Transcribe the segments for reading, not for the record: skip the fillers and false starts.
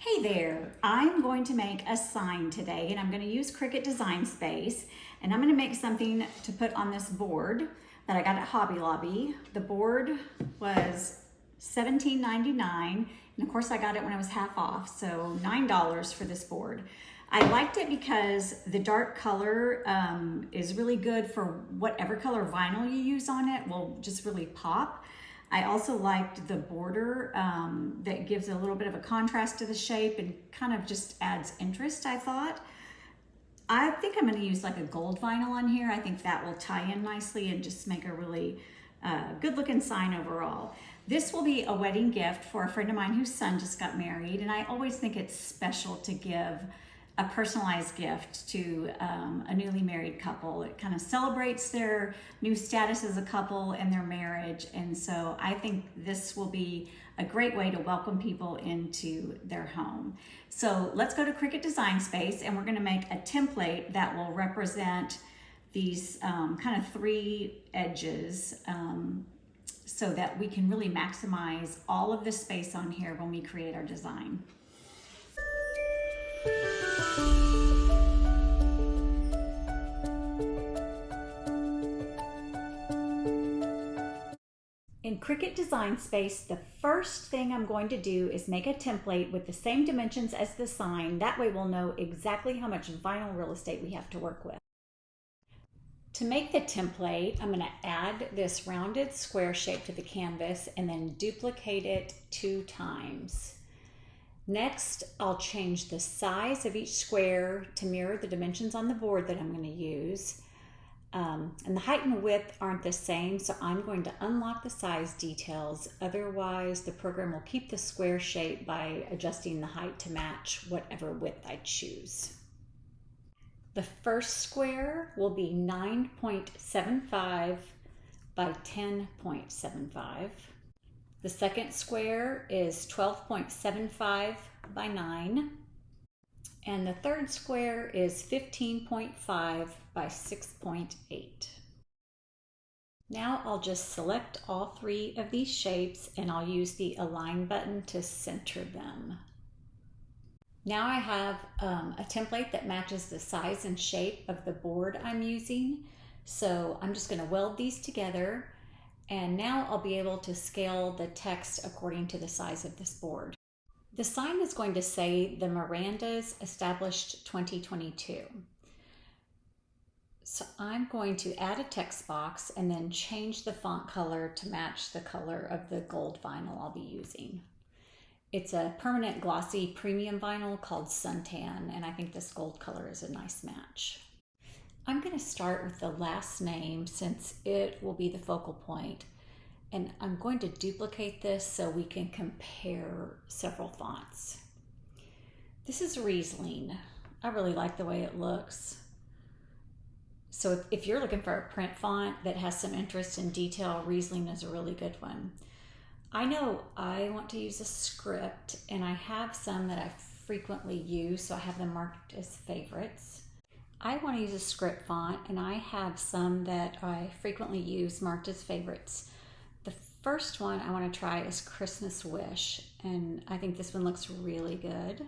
Hey there, I'm going to make a sign today and I'm going to use Cricut Design Space and I'm going to make something to put on this board that I got at Hobby Lobby. The board was $17.99 and of course I got it when I was half off, so $9 for this board. I liked it because the dark color is really good for whatever color vinyl you use on it, will just really pop. I also liked the border that gives a little bit of a contrast to the shape and kind of just adds interest, I thought. I think I'm going to use like a gold vinyl on here. I think that will tie in nicely and just make a really good looking sign overall. This will be a wedding gift for a friend of mine whose son just got married, and I always think it's special to give a personalized gift to a newly married couple. It kind of celebrates their new status as a couple and their marriage, and so I think this will be a great way to welcome people into their home. So let's go to Cricut Design Space and we're going to make a template that will represent these kind of three edges so that we can really maximize all of the space on here when we create our design. In Cricut Design Space, the first thing I'm going to do is make a template with the same dimensions as the sign. That way we'll know exactly how much vinyl real estate we have to work with. To make the template, I'm going to add this rounded square shape to the canvas and then duplicate it 2 times. Next, I'll change the size of each square to mirror the dimensions on the board that I'm going to use. And the height and width aren't the same, so I'm going to unlock the size details. Otherwise, the program will keep the square shape by adjusting the height to match whatever width I choose. The first square will be 9.75 by 10.75. The second square is 12.75 by 9. And the third square is 15.5 by 6.8. Now I'll just select all 3 of these shapes and I'll use the Align button to center them. Now I have a template that matches the size and shape of the board I'm using. So I'm just going to weld these together, and now I'll be able to scale the text according to the size of this board. The sign is going to say the Mirandas established 2022. So I'm going to add a text box and then change the font color to match the color of the gold vinyl I'll be using. It's a permanent glossy premium vinyl called Suntan, and I think this gold color is a nice match. I'm going to start with the last name since it will be the focal point. And I'm going to duplicate this so we can compare several fonts. This is Riesling. I really like the way it looks. So if you're looking for a print font that has some interest in detail, Riesling is a really good one. I know I want to use a script, and I have some that I frequently use, so I have them marked as favorites. I want to use a script font, and I have some that I frequently use marked as favorites. The first one I want to try is Christmas Wish, and I think this one looks really good.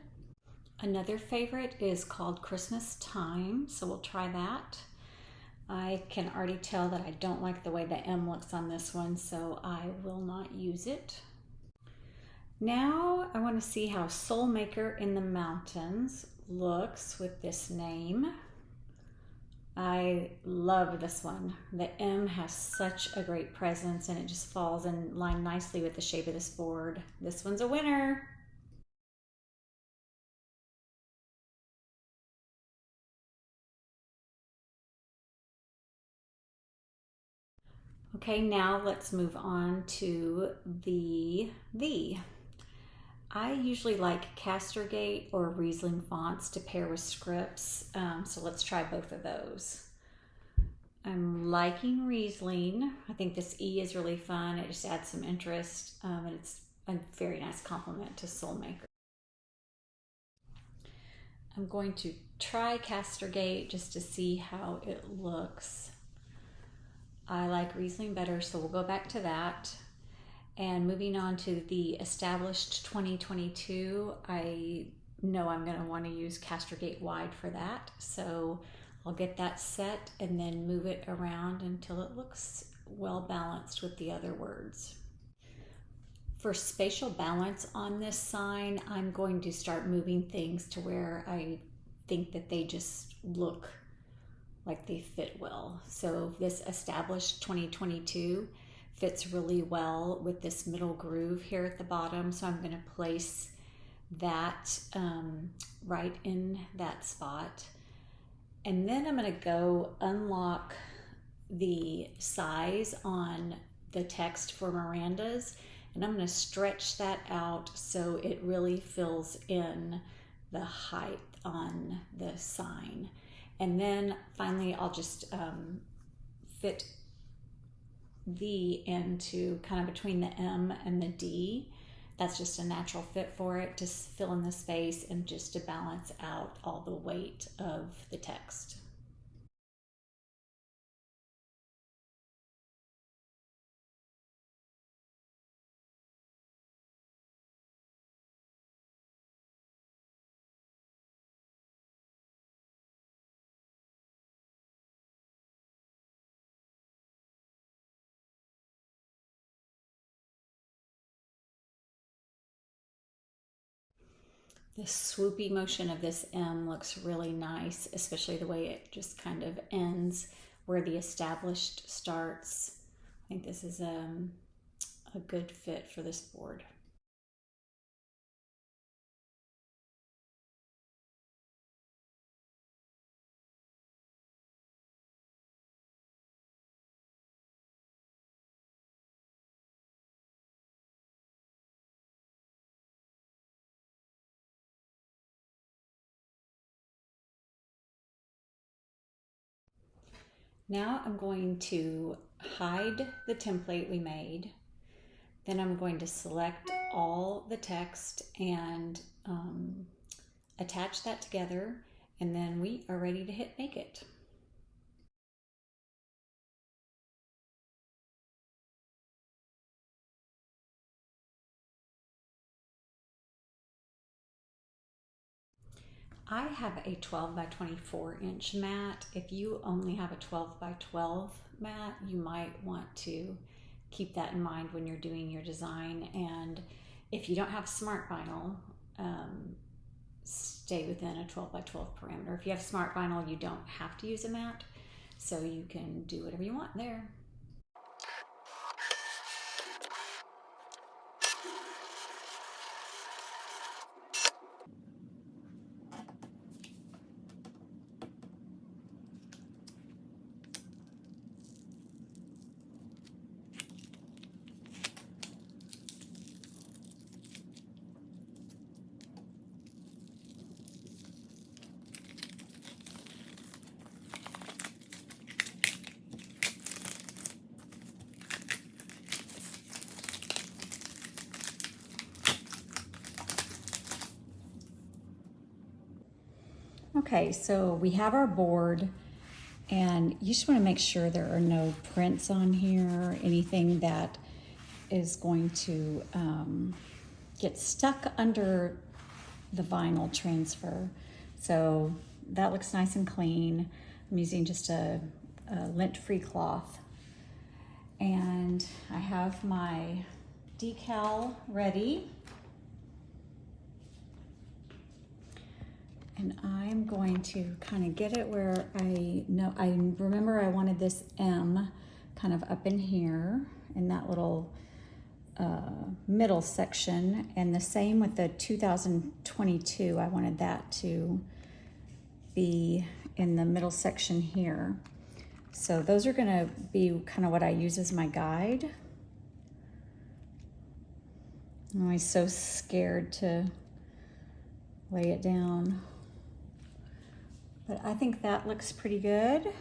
Another favorite is called Christmas Time, so we'll try that. I can already tell that I don't like the way the M looks on this one, so I will not use it. Now I want to see how Soulmaker in the Mountains looks with this name. I love this one. The M has such a great presence and it just falls in line nicely with the shape of this board. This one's a winner. Okay, now let's move on to the V. I usually like Castergate or Riesling fonts to pair with scripts, so let's try both of those. I'm liking Riesling. I think this E is really fun. It just adds some interest, and it's a very nice complement to Soulmaker. I'm going to try Castergate just to see how it looks. I like Riesling better, so we'll go back to that. And moving on to the established 2022, I know I'm going to want to use Castergate wide for that. So I'll get that set and then move it around until it looks well balanced with the other words. For spatial balance on this sign, I'm going to start moving things to where I think that they just look like they fit well. So this established 2022 fits really well with this middle groove here at the bottom. So I'm going to place that right in that spot. And then I'm going to go unlock the size on the text for Miranda's, and I'm going to stretch that out so it really fills in the height on the sign. And then finally I'll just fit the into kind of between the M and the D. That's just a natural fit for it to fill in the space and just to balance out all the weight of the text. The swoopy motion of this M looks really nice, especially the way it just kind of ends where the established starts. I think this is a good fit for this board. Now I'm going to hide the template we made. Then I'm going to select all the text and attach that together, and then we are ready to hit make it. I have a 12 by 24 inch mat. If you only have a 12 by 12 mat, you might want to keep that in mind when you're doing your design. And if you don't have smart vinyl, stay within a 12 by 12 parameter. If you have smart vinyl, you don't have to use a mat, so you can do whatever you want there. Okay, so we have our board, and you just want to make sure there are no prints on here, anything that is going to get stuck under the vinyl transfer. So that looks nice and clean. I'm using just a lint-free cloth. And I have my decal ready. And I'm going to kind of get it where I remember I wanted this M kind of up in here in that little middle section, and the same with the 2022. I wanted that to be in the middle section here. So those are going to be kind of what I use as my guide. I'm always so scared to lay it down. But I think that looks pretty good. I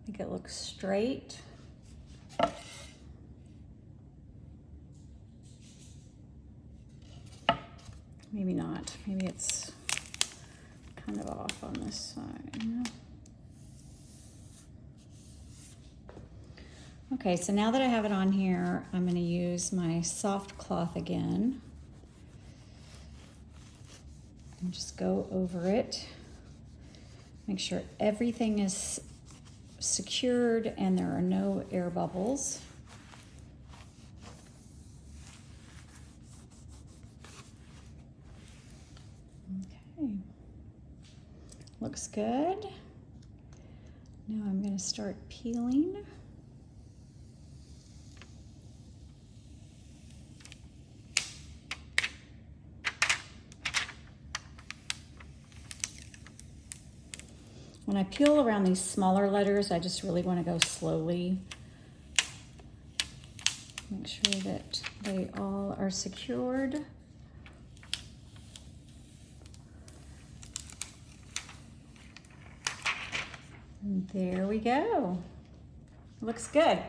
think it looks straight. Maybe not. Maybe it's kind of off on this side. Okay, so now that I have it on here, I'm going to use my soft cloth again and just go over it. Make sure everything is secured and there are no air bubbles. Okay, looks good. Now I'm going to start peeling. When I peel around these smaller letters, I just really want to go slowly. Make sure that they all are secured. And there we go. Looks good.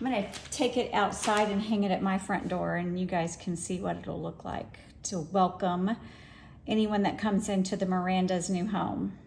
I'm going to take it outside and hang it at my front door, and you guys can see what it'll look like to welcome anyone that comes into the Miranda's new home.